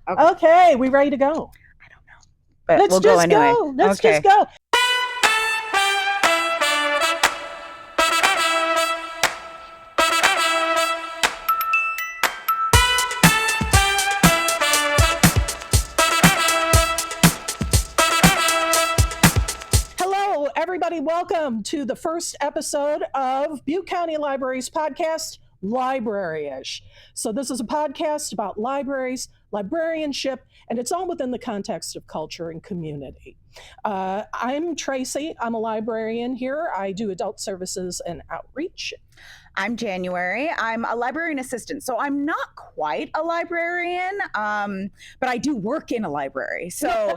Okay, we ready to go? I don't know, but Let's we'll just go anyway. Let's just go. Hello, everybody. Welcome to the first episode of Butte County Libraries podcast, Library-ish. So this is a podcast about libraries, librarianship, and it's all within the context of culture and community. I'm Traci. I'm a librarian here. I do adult services and outreach. I'm January. I'm a librarian assistant, so I'm not quite a librarian, but I do work in a library. So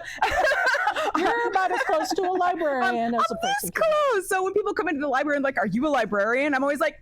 you're about as close to a librarian as a person. Close. So when people come into the library and like, "Are you a librarian?" I'm always like,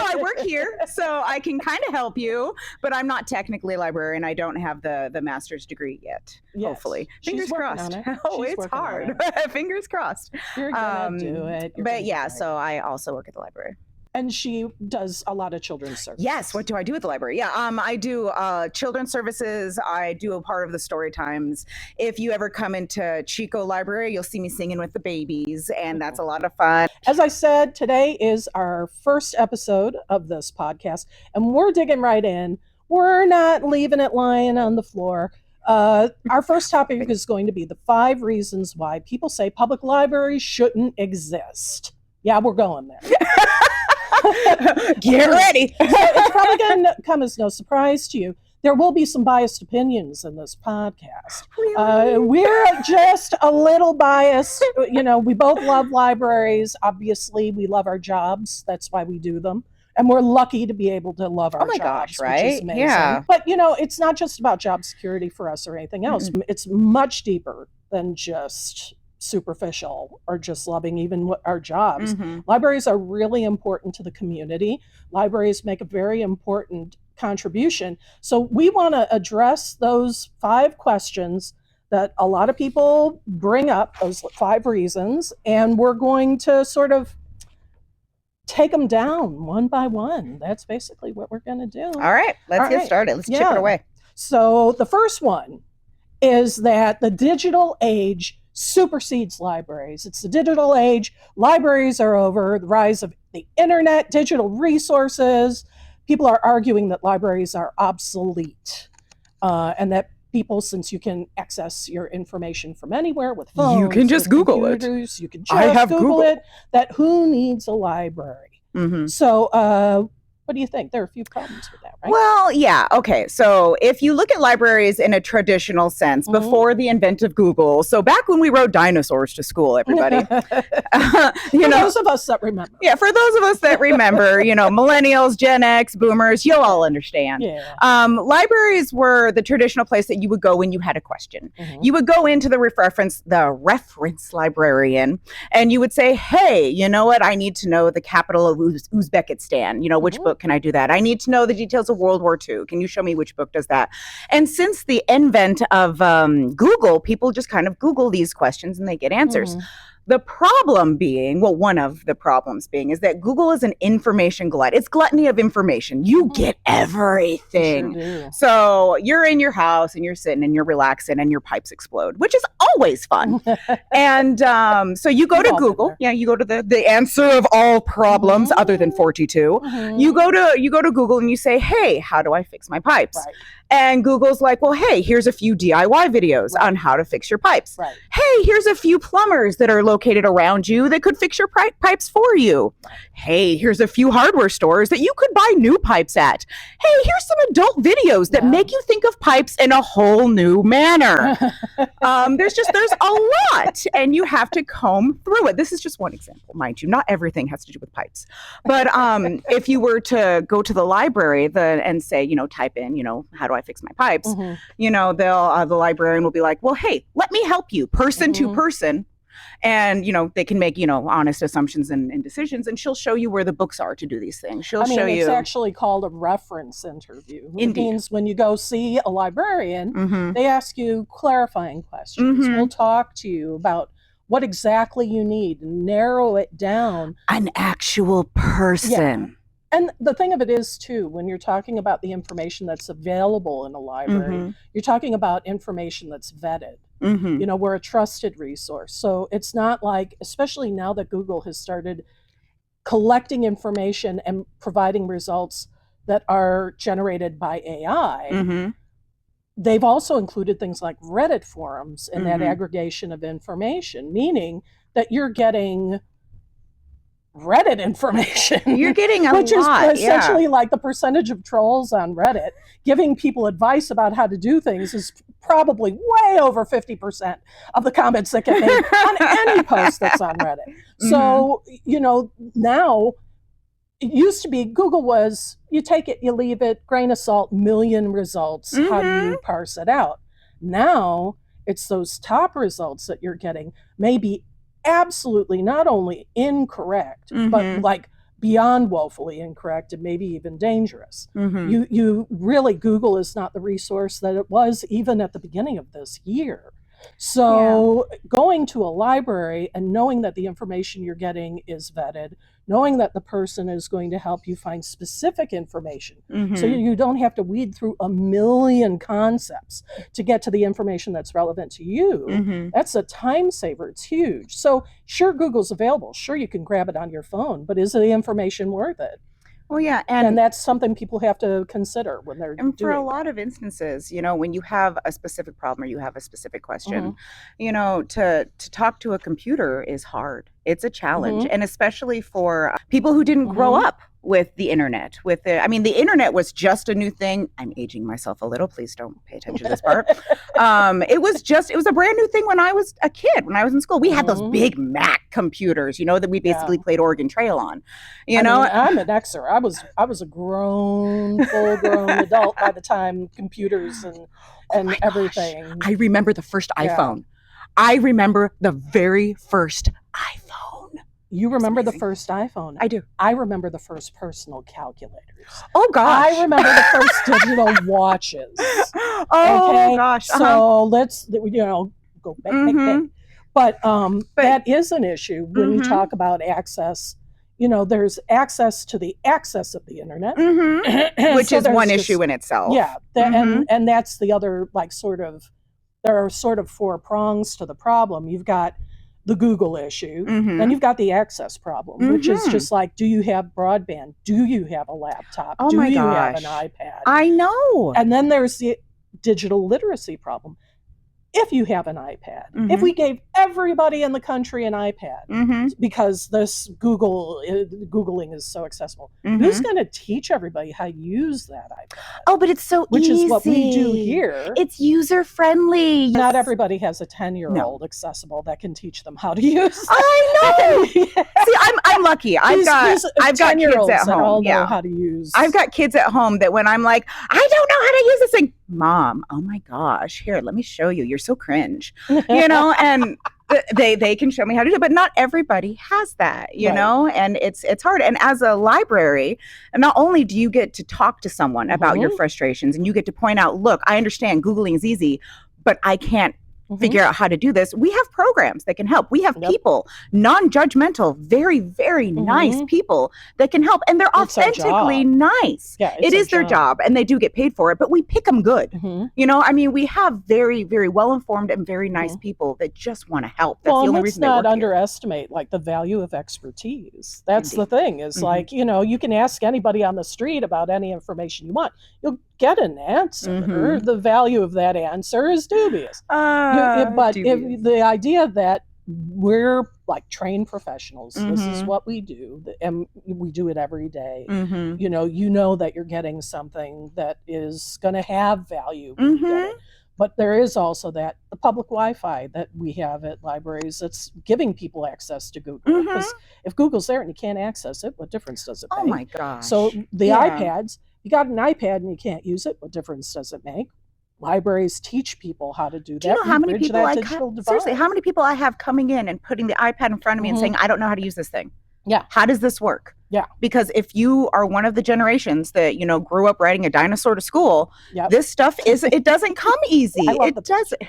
I work here, so I can kind of help you, but I'm not technically a librarian. I don't have the master's degree yet. Yes. Hopefully, fingers crossed. Oh, it's hard. Fingers crossed. You're gonna do it. But yeah, so I also work at the library. And she does a lot of children's services. Yes. What do I do at the library? Yeah, I do children's services. I do a part of the story times. If you ever come into Chico Library, you'll see me singing with the babies, and that's a lot of fun. As I said, today is our first episode of this podcast, and we're digging right in. We're not leaving it lying on the floor. Our first topic is going to be the 5 reasons why people say public libraries shouldn't exist. Yeah, we're going there. Get ready. So it's probably going to come as no surprise to you. There will be some biased opinions in this podcast. Really? We're just a little biased. We both love libraries. Obviously, we love our jobs. That's why we do them. And we're lucky to be able to love our jobs. Gosh, right? Which is amazing. Yeah. But, it's not just about job security for us or anything else. Mm-hmm. It's much deeper than just superficial or just loving even our jobs. Mm-hmm. Libraries are really important to the community. Libraries make a very important contribution. So we want to address those 5 questions that a lot of people bring up, those 5 reasons, and we're going to sort of take them down one by one. That's basically what we're going to do. All right, let's get started. Let's chip it away. So the first one is that the digital age supersedes libraries. It's the digital age. Libraries are over. The rise of the internet, digital resources. People are arguing that libraries are obsolete, and that people, since you can access your information from anywhere with phones, you can just Google it. You can just Google it. That who needs a library? Mm-hmm. So, what do you think? There are a few problems with that, right? Well, yeah. Okay. So if you look at libraries in a traditional sense, mm-hmm. before the advent of Google, so back when we rode dinosaurs to school, everybody. For those of us that remember. Yeah, for those of us that remember, millennials, Gen X, boomers, you'll all understand. Yeah. Libraries were the traditional place that you would go when you had a question. Mm-hmm. You would go into the reference librarian, and you would say, hey, you know what? I need to know the capital of Uzbekistan. Which mm-hmm. book can I do that? I need to know the details of World War II. Can you show me which book does that? And since the advent of Google, people just kind of Google these questions and they get answers. Mm-hmm. The problem being, one of the problems being is that Google is an information glut. It's gluttony of information. You get everything. Sure. So you're in your house and you're sitting and you're relaxing and your pipes explode, which is always fun. And so you go to Google. Yeah, you go to the answer of all problems other than 42. Mm-hmm. You go to Google and you say, hey, how do I fix my pipes? Right. And Google's like, well, hey, here's a few DIY videos on how to fix your pipes. Right. Hey, here's a few plumbers that are located around you that could fix your pipes for you. Hey, here's a few hardware stores that you could buy new pipes at. Hey, here's some adult videos that make you think of pipes in a whole new manner. There's a lot, and you have to comb through it. This is just one example, mind you. Not everything has to do with pipes. But if you were to go to the library and say, type in, how do I fix my pipes? Mm-hmm. The librarian will be like, well, hey, let me help you person to person. And, they can make, honest assumptions and decisions, and she'll show you where the books are to do these things. She'll show you. It's actually called a reference interview. It means when you go see a librarian, they ask you clarifying questions. Mm-hmm. We'll talk to you about what exactly you need and narrow it down. An actual person. And the thing of it is, too, when you're talking about the information that's available in a library, you're talking about information that's vetted. You know, we're a trusted resource. So it's not like, especially now that Google has started collecting information and providing results that are generated by AI, they've also included things like Reddit forums in that aggregation of information, meaning that you're getting Reddit information. You're getting a which lot, is essentially like the percentage of trolls on Reddit giving people advice about how to do things is probably way over 50% of the comments that get made on any post that's on Reddit. So, you know, now it used to be Google was, you take it, you leave it, grain of salt, million results. How do you parse it out? Now it's those top results that you're getting, maybe absolutely not only incorrect, but like beyond woefully incorrect and maybe even dangerous. You really, Google is not the resource that it was even at the beginning of this year. So going to a library and knowing that the information you're getting is vetted, knowing that the person is going to help you find specific information, so you don't have to weed through a million concepts to get to the information that's relevant to you, that's a time saver. It's huge. So sure, Google's available. Sure, you can grab it on your phone, but is the information worth it? Well, yeah, and that's something people have to consider when they're and for a doing lot of instances, you know, when you have a specific problem or you have a specific question, you know, to talk to a computer is hard. It's a challenge, and especially for people who didn't grow up with the internet. With the, I mean, the internet was just a new thing. I'm aging myself a little. Please don't pay attention to this part. It was a brand new thing when I was a kid. When I was in school, we had those big Mac computers, you know, that we basically played Oregon Trail on. You know, I'm an Xer. I was a grown, full-grown adult by the time computers and everything. Gosh. I remember the first iPhone. I remember the very first iPhone. You remember the first iPhone? I do. I remember the first personal calculators. Oh gosh. I remember the first digital watches. Oh gosh. So let's, you know, go back. But that is an issue when you talk about access. You know, there's access to the access of the internet, which is one issue in itself. Yeah, and that's the other, like, sort of, there are sort of four prongs to the problem. You've got the Google issue, then you've got the access problem, which is just like, do you have broadband? Do you have a laptop? Oh do my you gosh. have an iPad? I know. And then there's the digital literacy problem. If you have an iPad, if we gave everybody in the country an iPad, because this Googling is so accessible, who's going to teach everybody how to use that iPad? Oh, but it's so Which easy. is what we do here. It's user friendly. Not everybody has a 10-year-old accessible that can teach them how to use. I know. See, I'm lucky. I've got kids at home. Know how to use. I've got kids at home that when I'm like, I don't know how to use this thing, Mom, oh my gosh, here, let me show you. You're so cringe, you know, and they can show me how to do it, but not everybody has that, you know, and it's hard. And as a library, not only do you get to talk to someone about your frustrations and you get to point out, look, I understand Googling is easy, but I can't figure out how to do this. We have programs that can help. We have people, non-judgmental, very, very nice people that can help. And they're authentically nice. Yeah, it is their job and they do get paid for it, but we pick them good. You know, I mean, we have very, very well-informed and very nice people that just want to help. That's the only reason they work here. Let's not underestimate, like, the value of expertise. That's the thing, is like, you know, you can ask anybody on the street about any information you want. You'll get an answer. The value of that answer is dubious. But if the idea that we're like trained professionals, this is what we do, and we do it every day. You know that you're getting something that is going to have value when you get it. But there is also the public Wi-Fi that we have at libraries that's giving people access to Google. Because if Google's there and you can't access it, what difference does it make? Oh my gosh. So the iPads, you got an iPad and you can't use it, what difference does it make? Libraries teach people how to do that. Do you know how many people seriously, how many people I have coming in and putting the iPad in front of me and saying, I don't know how to use this thing. Yeah. How does this work? Yeah. Because if you are one of the generations that, you know, grew up riding a dinosaur to school, this stuff it doesn't come easy. It doesn't.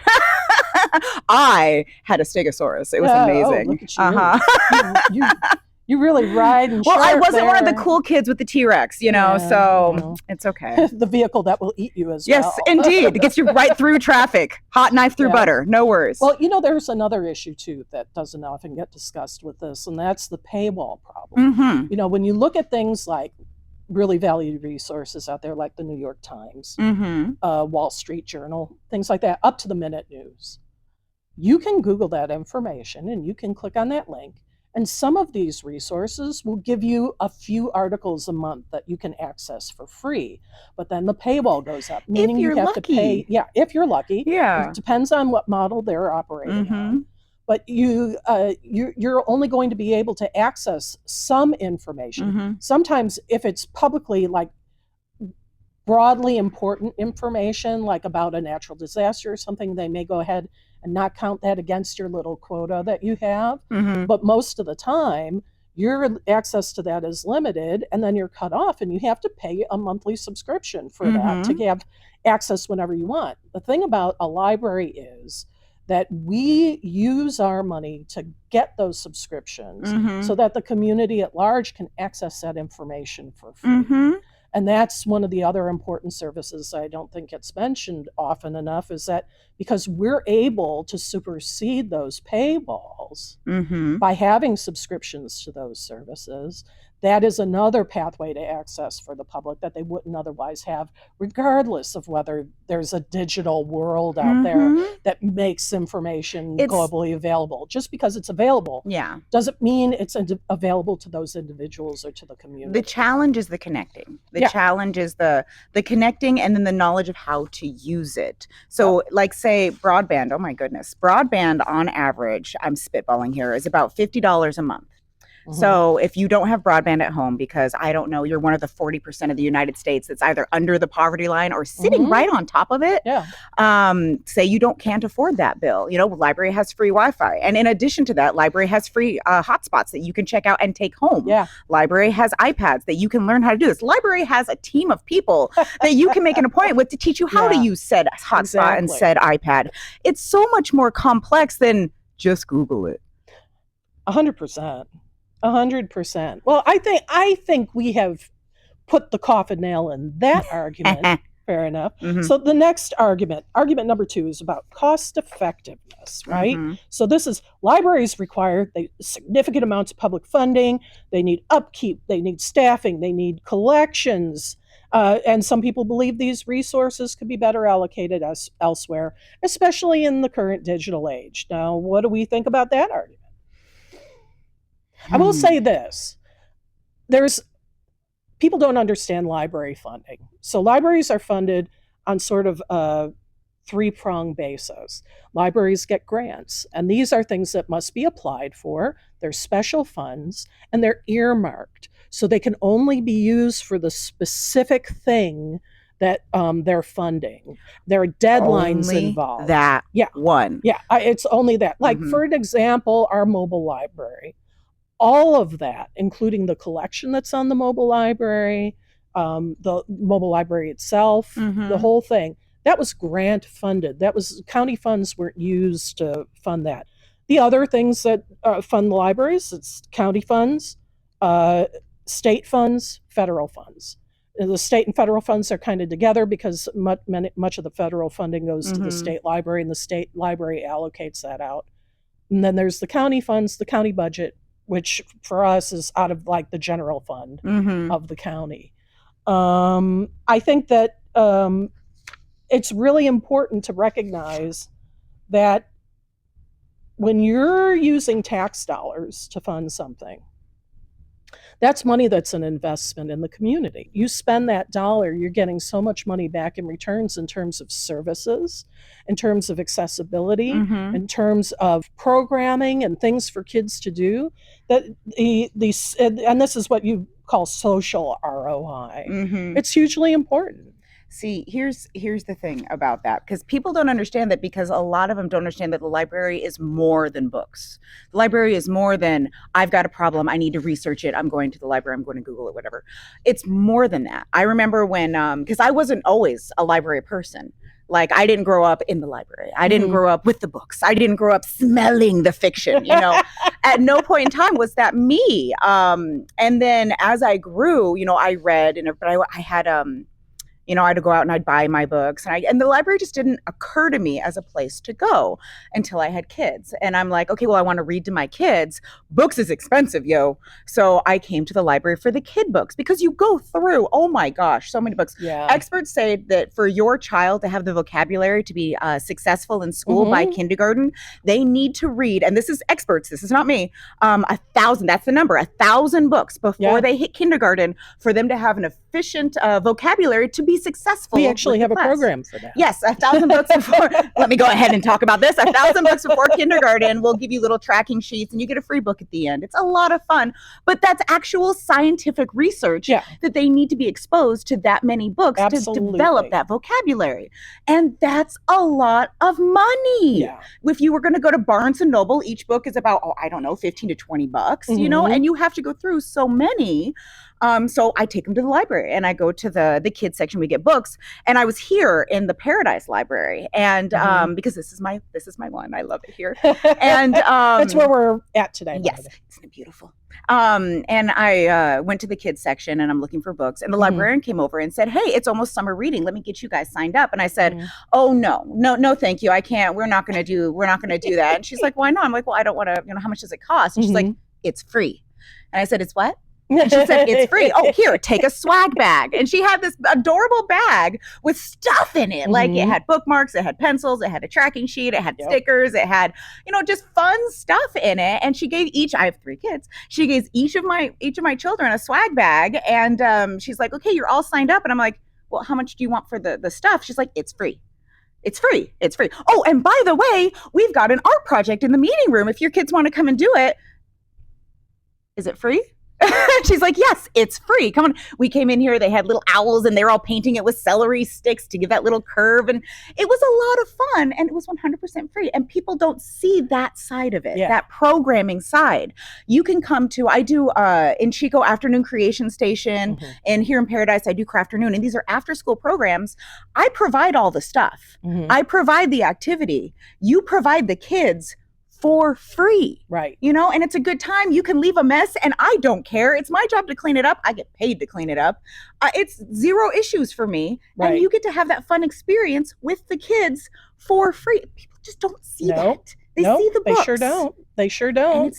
I had a Stegosaurus. It was amazing. Oh, look at you. You really ride and Well, I sharp wasn't one of the there. cool kids with the T-Rex, you know, Yeah, so well, it's okay. the vehicle that will eat you as Yes, well. indeed. It gets you right through traffic. Hot knife through Yeah. butter. No worries. Well, there's another issue too that doesn't often get discussed with this, and that's the paywall problem. Mm-hmm. When you look at things like really valued resources out there, like the New York Times, Mm-hmm. Wall Street Journal, things like that, up to the minute news, you can Google that information and you can click on that link. And some of these resources will give you a few articles a month that you can access for free. But then the paywall goes up, meaning you have to pay. Yeah, if you're lucky. Yeah. It depends on what model they're operating on. But you're only going to be able to access some information. Sometimes if it's publicly, like, broadly important information, like about a natural disaster or something, they may go ahead and not count that against your little quota that you have. But most of the time, your access to that is limited, and then you're cut off, and you have to pay a monthly subscription for that to have access whenever you want. The thing about a library is that we use our money to get those subscriptions so that the community at large can access that information for free. And that's one of the other important services I don't think gets mentioned often enough, is that because we're able to supersede those paywalls by having subscriptions to those services, that is another pathway to access for the public that they wouldn't otherwise have, regardless of whether there's a digital world out there that makes information globally available. Just because it's available doesn't mean it's available to those individuals or to the community. The challenge is the connecting. The challenge is the connecting, and then the knowledge of how to use it. So like, say, broadband. Oh my goodness. Broadband on average, I'm spitballing here, is about $50 a month. So if you don't have broadband at home, because I don't know, you're one of the 40% of the United States that's either under the poverty line or sitting right on top of it. Say you can't afford that bill. Library has free Wi-Fi. And in addition to that, library has free hotspots that you can check out and take home. Library has iPads that you can learn how to do this. Library has a team of people that you can make an appointment with to teach you how to use said hotspot and said iPad. It's so much more complex than just Google it. 100%. 100%. Well, I think we have put the coffin nail in that argument. Fair enough. So the next argument number 2, is about cost effectiveness, right? So this is, libraries require significant amounts of public funding. They need upkeep. They need staffing. They need collections. And some people believe these resources could be better allocated elsewhere, especially in the current digital age. Now, what do we think about that argument? I will say this. People don't understand library funding. So libraries are funded on sort of a 3-pronged basis. Libraries get grants, and these are things that must be applied for. They're special funds, and they're earmarked. So they can only be used for the specific thing that they're funding. There are deadlines involved. That one. Yeah, it's only that. Like, for an example, our mobile library. All of that, including the collection that's on the mobile library, the mobile library itself, the whole thing, that was grant funded. That was, county funds weren't used to fund that. The other things that fund the libraries, it's county funds, state funds, federal funds. The state and federal funds are kind of together because much of the federal funding goes to the state library, and the state library allocates that out. And then there's the county funds, the county budget, which for us is out of, like, the general fund of the county. I think that it's really important to recognize that when you're using tax dollars to fund something, that's money that's an investment in the community. You spend that dollar, you're getting so much money back in returns, in terms of services, in terms of accessibility, in terms of programming and things for kids to do. That and this is what you call social ROI. It's hugely important. See, here's the thing about that, because people don't understand that, because a lot of them don't understand that the library is more than books. The library is more than, I've got a problem, I need to research it, I'm going to the library, I'm going to Google it, whatever. It's more than that. I remember when, because I wasn't always a library person. Like, I didn't grow up in the library. I didn't grow up with the books. I didn't grow up smelling the fiction, you know. At no point in time was that me. And then as I grew, you know, I read, but I had you know, I had to go out and I'd buy my books, and the library just didn't occur to me as a place to go until I had kids. And I'm like, okay, well, I want to read to my kids. Books is expensive, yo. So I came to the library for the kid books, because you go through, oh my gosh, so many books. Yeah. Experts say that for your child to have the vocabulary to be successful in school by kindergarten, they need to read, and this is experts, this is not me, 1,000, that's the number, 1,000 books before they hit kindergarten for them to have an efficient vocabulary to be successful. We actually have a program for that. Yes, 1,000 books before. Let me go ahead and talk about this. 1,000 books before kindergarten. We'll give you little tracking sheets, and you get a free book at the end. It's a lot of fun, but that's actual scientific research that they need to be exposed to that many books to develop that vocabulary, and that's a lot of money. Yeah. If you were going to go to Barnes and Noble, each book is about, I don't know, 15 to 20 bucks, you know, and you have to go through so many. So I take them to the library, and I go to the kids section. We get books, and I was here in the Paradise Library, and because this is my one, I love it here, and that's where we're at today. Yes, isn't it beautiful? And I went to the kids section, and I'm looking for books, and the librarian came over and said, "Hey, it's almost summer reading. Let me get you guys signed up." And I said, "Oh no, thank you. I can't. We're not going to do that." And she's like, "Why not?" I'm like, "Well, I don't want to. You know, how much does it cost?" And she's like, "It's free." And I said, "It's what?" And she said, "It's free. Oh, here, take a swag bag." And she had this adorable bag with stuff in it. Like, it had bookmarks, it had pencils, it had a tracking sheet, it had stickers, it had, you know, just fun stuff in it. And she gave I have 3 kids. She gave each of my children a swag bag. And she's like, "Okay, you're all signed up." And I'm like, "Well, how much do you want for the stuff?" She's like, "It's free. It's free. It's free. Oh, and by the way, we've got an art project in the meeting room. If your kids want to come and do it." Is it free? She's like, "Yes, it's free. Come on." We came in here, they had little owls, and they're all painting it with celery sticks to give that little curve. And it was a lot of fun, and it was 100% free. And people don't see that side of it, that programming side. You can come to, I do in Chico Afternoon Creation Station, and here in Paradise, I do Crafternoon. And these are after school programs. I provide all the stuff. I provide the activity. You provide the kids for free. Right. You know, and it's a good time. You can leave a mess, and I don't care. It's my job to clean it up. I get paid to clean it up. It's 0 issues for me. Right. And you get to have that fun experience with the kids for free. People just don't see that. They see the books. They sure don't. They sure don't.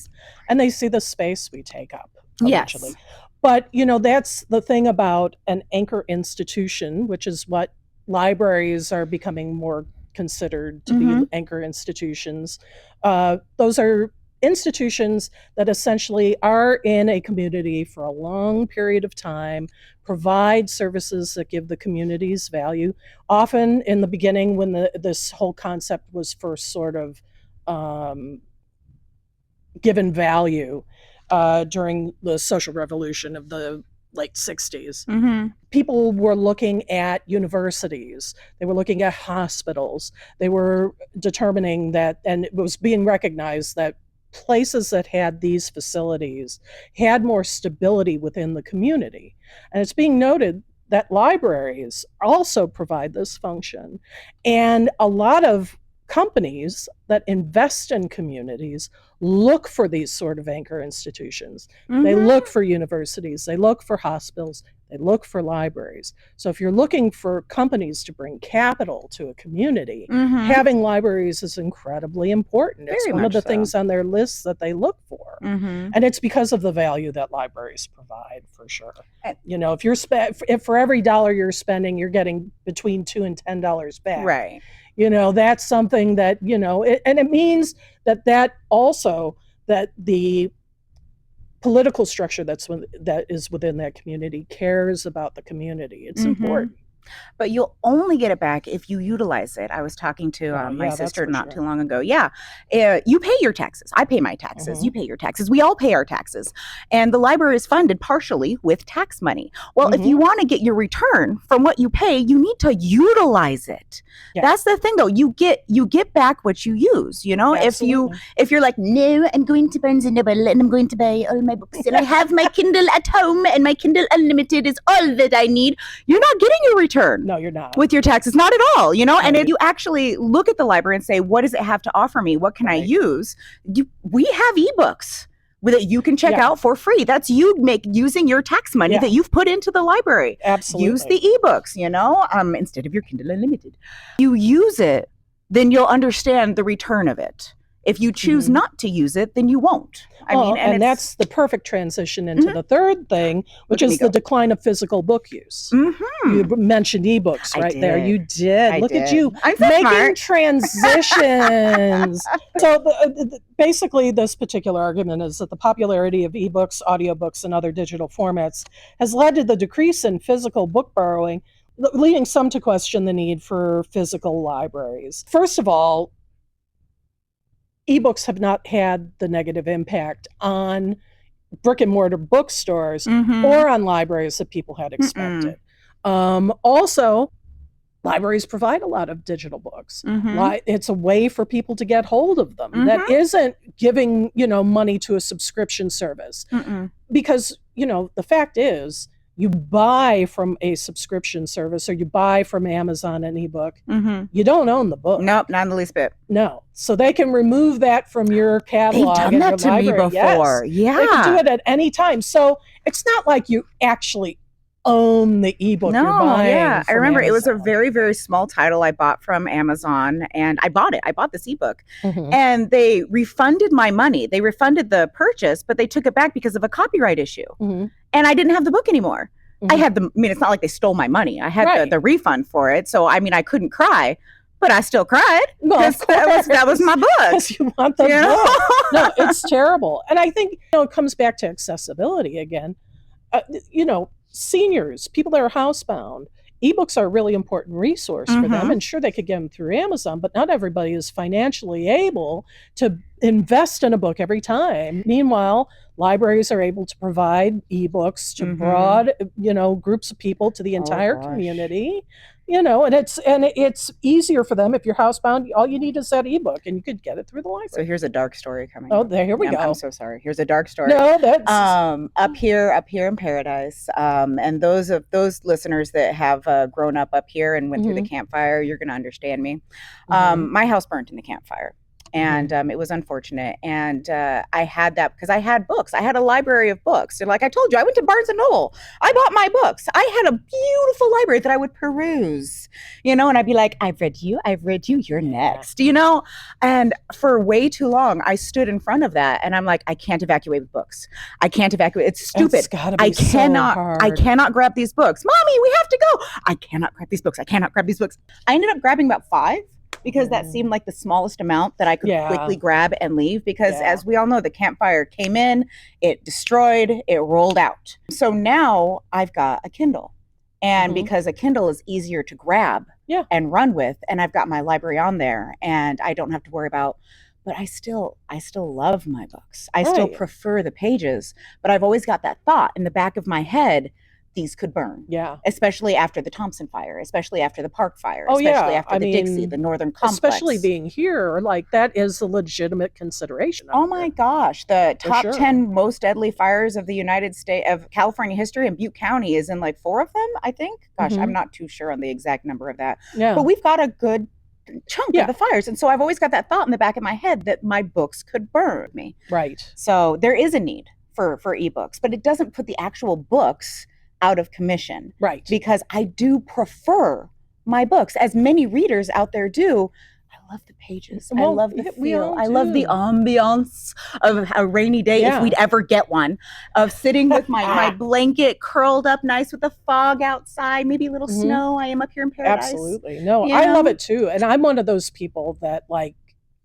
And they see the space we take up eventually. Yes. But, you know, that's the thing about an anchor institution, which is what libraries are becoming more considered to be anchor institutions. Those are institutions that essentially are in a community for a long period of time, provide services that give the communities value. Often in the beginning, when this whole concept was first sort of given value during the social revolution of the late 60s. People were looking at universities. They were looking at hospitals. They were determining that, and it was being recognized that places that had these facilities had more stability within the community. And it's being noted that libraries also provide this function. And a lot of companies that invest in communities look for these sort of anchor institutions. They look for universities, they look for hospitals, they look for libraries. So if you're looking for companies to bring capital to a community, having libraries is incredibly important. It's one of the things on their lists that they look for. And it's because of the value that libraries provide, for sure. You know, if for every $1 you're spending, you're getting between $2 and $10 back. Right. You know, that's something that, you know, and it means that also that the political structure that is within that community cares about the community. It's important. But you'll only get it back if you utilize it. I was talking to my sister not too long ago. You pay your taxes. I pay my taxes. You pay your taxes. We all pay our taxes. And the library is funded partially with tax money. Well, if you want to get your return from what you pay, you need to utilize it. That's the thing, though. You get back what you use. You know, if you're like, "No, I'm going to Barnes and Noble and I'm going to buy all my books and I have my Kindle at home and my Kindle Unlimited is all that I need," you're not getting your return return. No, you're not. With your taxes, not at all, you know? Right. And if you actually look at the library and say, what does it have to offer me? What can I use? We have ebooks that you can check out for free. That's you using your tax money that you've put into the library. Absolutely. Use the ebooks, you know, instead of your Kindle Unlimited. You use it, then you'll understand the return of it. If you choose not to use it, then you won't. I mean, and that's the perfect transition into the third thing, which is the decline of physical book use. You mentioned ebooks there. You did. Look at you making transitions. So basically, this particular argument is that the popularity of ebooks, audiobooks, and other digital formats has led to the decrease in physical book borrowing, leading some to question the need for physical libraries. First of all, ebooks have not had the negative impact on brick and mortar bookstores or on libraries that people had expected. Also, libraries provide a lot of digital books. It's a way for people to get hold of them. That isn't giving, money to a subscription service. Because, the fact is, you buy from a subscription service or you buy from Amazon an ebook, you don't own the book. Nope, not in the least bit. No. So they can remove that from your catalog. They've done that to me before. Yes. They can do it at any time. So it's not like you actually own the ebook you're buying. I remember Amazon. It was a very, very small title I bought from Amazon, and I bought it. I bought this ebook, and they refunded my money. They refunded the purchase, but they took it back because of a copyright issue. And I didn't have the book anymore. I had it's not like they stole my money. I had the refund for it. So, I couldn't cry, but I still cried. Well, that was my book. Because you want the book. No, it's terrible. And I think, it comes back to accessibility again. Seniors, people that are housebound, ebooks are a really important resource for them. And sure, they could get them through Amazon, but not everybody is financially able to invest in a book every time. Meanwhile, libraries are able to provide ebooks to broad, groups of people, to the entire community. And it's easier for them. If you're housebound, all you need is that ebook, and you could get it through the library. So here's a dark story coming. Here we go. I'm so sorry. Here's a dark story. No, that's up here in paradise. And those listeners that have grown up here and went through the campfire, you're going to understand me. My house burnt in the campfire. And it was unfortunate. And I had that because I had books. I had a library of books. And like I told you, I went to Barnes & Noble. I bought my books. I had a beautiful library that I would peruse, and I'd be like, I've read you, you're next, And for way too long, I stood in front of that. And I'm like, I can't evacuate with books. I can't evacuate. It's stupid. It's gotta be so hard. I cannot grab these books. Mommy, we have to go. I cannot grab these books. I ended up grabbing about 5. Because that seemed like the smallest amount that I could quickly grab and leave. Because as we all know, the campfire came in, it destroyed, it rolled out. So now I've got a Kindle. And because a Kindle is easier to grab and run with, and I've got my library on there, and I don't have to worry about, but I still love my books. I still prefer the pages. But I've always got that thought in the back of my head, these could burn. Yeah. Especially after the Thompson fire, especially after the Park fire, especially after the Dixie, the Northern Complex. Especially being here, that is a legitimate consideration. Oh my gosh. The top 10 most deadly fires of the United States, of California history, and Butte County is in 4 of them, I think. Gosh, I'm not too sure on the exact number of that. Yeah. But we've got a good chunk of the fires. And so I've always got that thought in the back of my head that my books could burn me. Right. So there is a need for ebooks, but it doesn't put the actual books out of commission. Right. Because I do prefer my books, as many readers out there do. I love the pages. I love the feel. I love the ambiance of a rainy day, if we'd ever get one, of sitting with my blanket curled up nice with the fog outside, maybe a little snow. I am up here in paradise. Absolutely. No, I love it too. And I'm one of those people that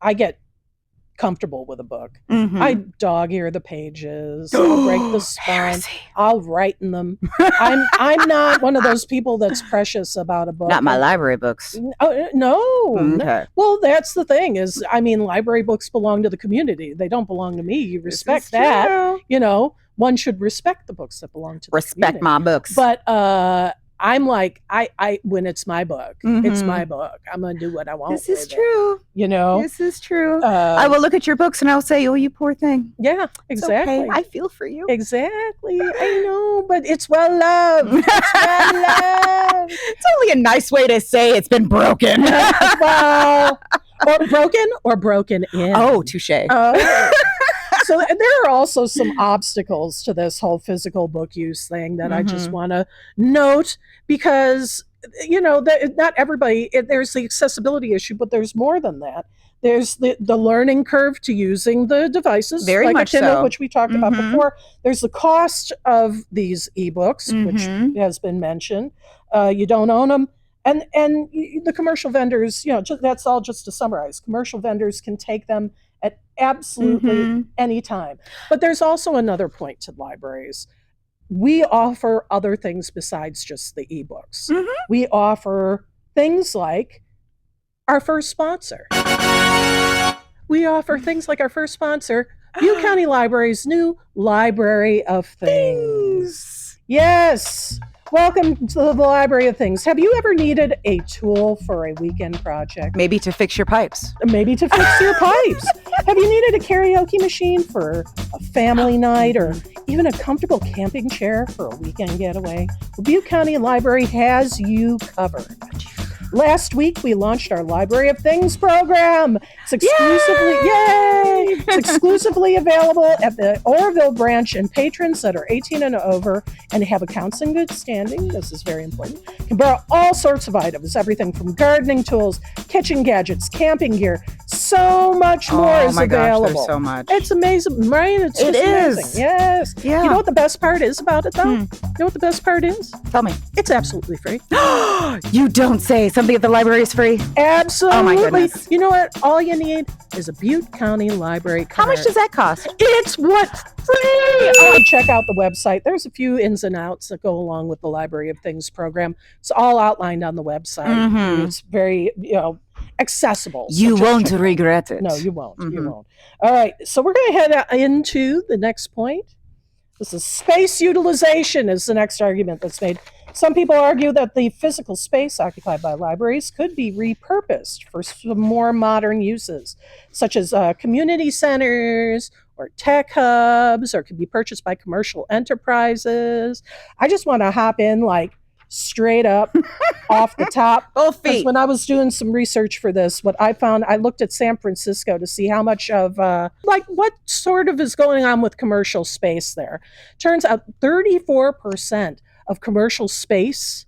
I get comfortable with a book. I dog ear the pages. I'll break the spine. I'll write in them. I'm not one of those people that's precious about a book. Not my library books. Oh, no. Okay. Well, that's the thing is, library books belong to the community. They don't belong to me. You respect that. True. One should respect the books that belong to the community. Respect my books. But I'm like, I when it's my book, it's my book. I'm going to do what I want. This is true. You know, this is true. I will look at your books and I'll say, "Oh, you poor thing." Yeah, exactly. Okay. I feel for you. Exactly. I know, but it's well loved. It's well loved. It's only a nice way to say it's been broken. Well, or broken in. Oh, touche. So there are also some obstacles to this whole physical book use thing that I just want to note, because not everybody, there's the accessibility issue, but there's more than that. There's the learning curve to using the devices, very like much a Kindle, so. which we talked about before. There's the cost of these ebooks, which has been mentioned. You don't own them. And the commercial vendors, that's all just to summarize. Commercial vendors can take them at absolutely any time. But there's also another point to libraries. We offer other things besides just the ebooks. We offer things like our first sponsor. Butte County Library's new Library of Things. Yes. Welcome to the Library of Things. Have you ever needed a tool for a weekend project? Maybe to fix your pipes. Maybe to fix your pipes. Have you needed a karaoke machine for a family night, or even a comfortable camping chair for a weekend getaway? The Butte County Library has you covered. Last week, we launched our Library of Things program. It's exclusively available at the Oroville branch, and patrons that are 18 and over and have accounts in good standing, this is very important, can borrow all sorts of items, everything from gardening tools, kitchen gadgets, camping gear. So much more is available. Gosh, there's so much. It's amazing, right? It is amazing. Yes. Yeah. You know what the best part is about it, though? You know what the best part is? Tell me. It's absolutely free. You don't say. Something at the library is free? Absolutely. Oh my goodness. You know what? All you need is a Butte County Library card. How much does that cost? It's free. Check out the website. There's a few ins and outs that go along with the Library of Things program. It's all outlined on the website. It's very, accessible. So you won't regret it. No, you won't. You won't. All right. So we're going to head into the next point. This is space utilization is the next argument that's made. Some people argue that the physical space occupied by libraries could be repurposed for some more modern uses, such as community centers or tech hubs, or could be purchased by commercial enterprises. I just want to hop in straight up off the top. Both feet. When I was doing some research for this, what I found, I looked at San Francisco to see how much of, what sort of is going on with commercial space there. Turns out 34% of commercial space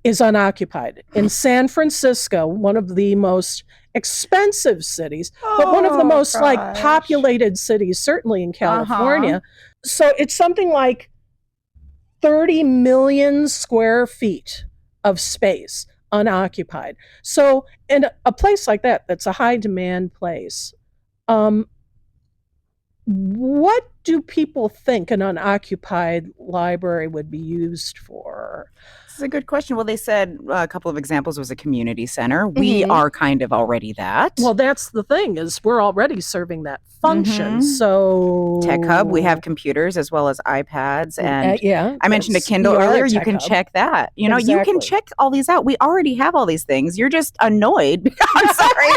is unoccupied. In San Francisco, one of the most expensive cities, but one of the most populated cities, certainly in California. So it's something like 30 million square feet of space unoccupied. So in a place like that, that's a high demand place, what do people think an unoccupied library would be used for? This is a good question. Well, they said a couple of examples was a community center. We are kind of already that. Well, that's the thing, is we're already serving that function. So Tech Hub, we have computers as well as iPads. And yeah, I mentioned a Kindle earlier. You can check that. You know, you can check all these out. We already have all these things. You're just annoyed. I'm sorry.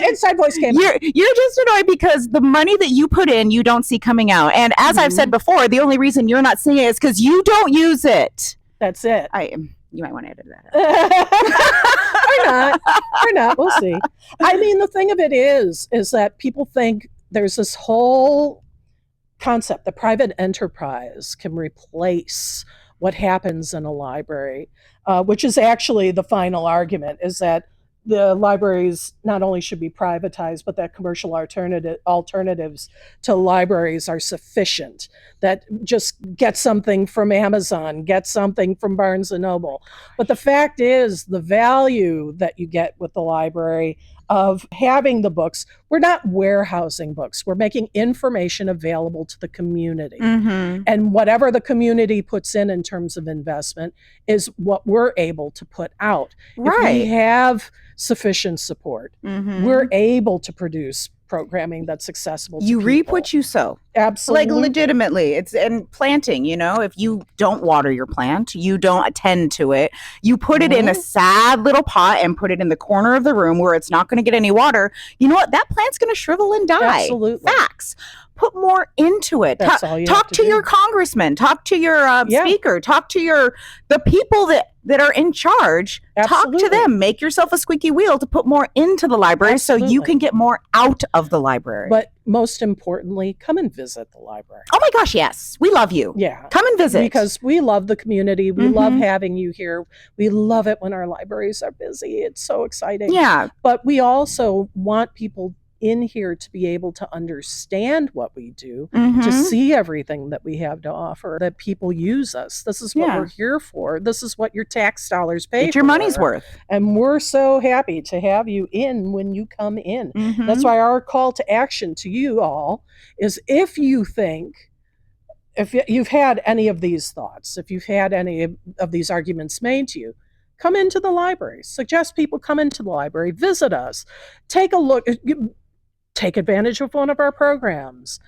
Inside voice came. You're just annoyed because the money that you put in, you don't see coming out. And as I've said before, the only reason you're not seeing it is because you don't use it. That's it. You might want to edit that out. Or not. We'll see. I mean, the thing of it is that people think there's this whole concept that private enterprise can replace what happens in a library, which is actually the final argument, is that the libraries not only should be privatized, but that commercial alternatives to libraries are sufficient. That just get something from Amazon, get something from Barnes & Noble. But the fact is, the value that you get with the library of having the books, we're not warehousing books. We're making information available to the community. And whatever the community puts in terms of investment is what we're able to put out. If we have sufficient support, we're able to produce programming that's accessible to You people. reap what you sow. Absolutely. Like legitimately. And planting, if you don't water your plant, you don't attend to it, you put it in a sad little pot and put it in the corner of the room where it's not going to get any water, you know what? That plant's going to shrivel and die. Absolutely. Facts. Put more into it. That's all you talk have to do. Your congressman, talk to your speaker, talk to the people that are in charge. Absolutely. Talk to them. Make yourself a squeaky wheel to put more into the library so you can get more out of the library. But most importantly, come and visit the library. Oh my gosh, yes. We love you. Yeah. Come and visit. Because we love the community. We love having you here. We love it when our libraries are busy. It's so exciting. Yeah. But we also want people in here to be able to understand what we do, to see everything that we have to offer, that people use us. This is what we're here for. This is what your tax dollars pay for. Get your money's worth. And we're so happy to have you in when you come in. That's why our call to action to you all is, if you think, if you've had any of these thoughts, if you've had any of these arguments made to you, come into the library. Suggest people come into the library, visit us, take a look, take advantage of one of our programs,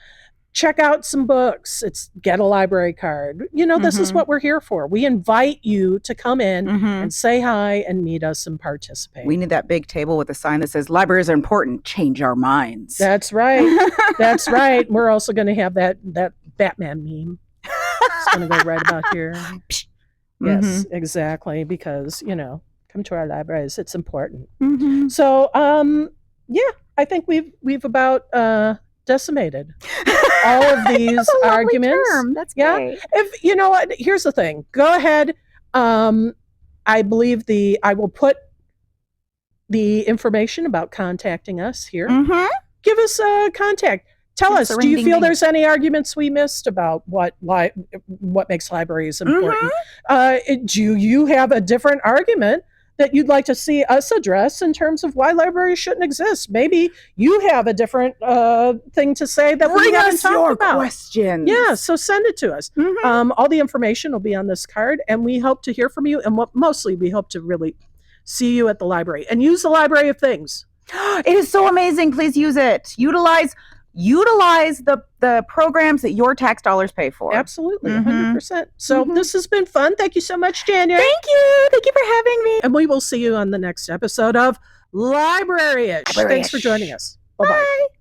check out some books. It's get a library card. This is what we're here for. We invite you to come in and say hi and meet us and participate. We need that big table with a sign that says libraries are important. Change our minds. That's right. That's right. We're also going to have that Batman meme. It's going to go right about here. Yes, exactly. Because, come to our libraries. It's important. So, I think we've about decimated all of these arguments. Term. That's great. If you know what, here's the thing. Go ahead. I believe I will put the information about contacting us here. Give us a contact. Tell us, do you feel there's any arguments we missed about what makes libraries important? Do you have a different argument that you'd like to see us address in terms of why libraries shouldn't exist? Maybe you have a different thing to say that we haven't talked about. Questions. Yeah, so send it to us. All the information will be on this card, and we hope to hear from you. And mostly, we hope to really see you at the library and use the library of things. It is so amazing. Please use it. Utilize the programs that your tax dollars pay for. Absolutely, 100%. So this has been fun. Thank you so much, January. Thank you. Thank you for having me. And we will see you on the next episode of Library-ish. Thanks for joining us. Bye-bye. Bye.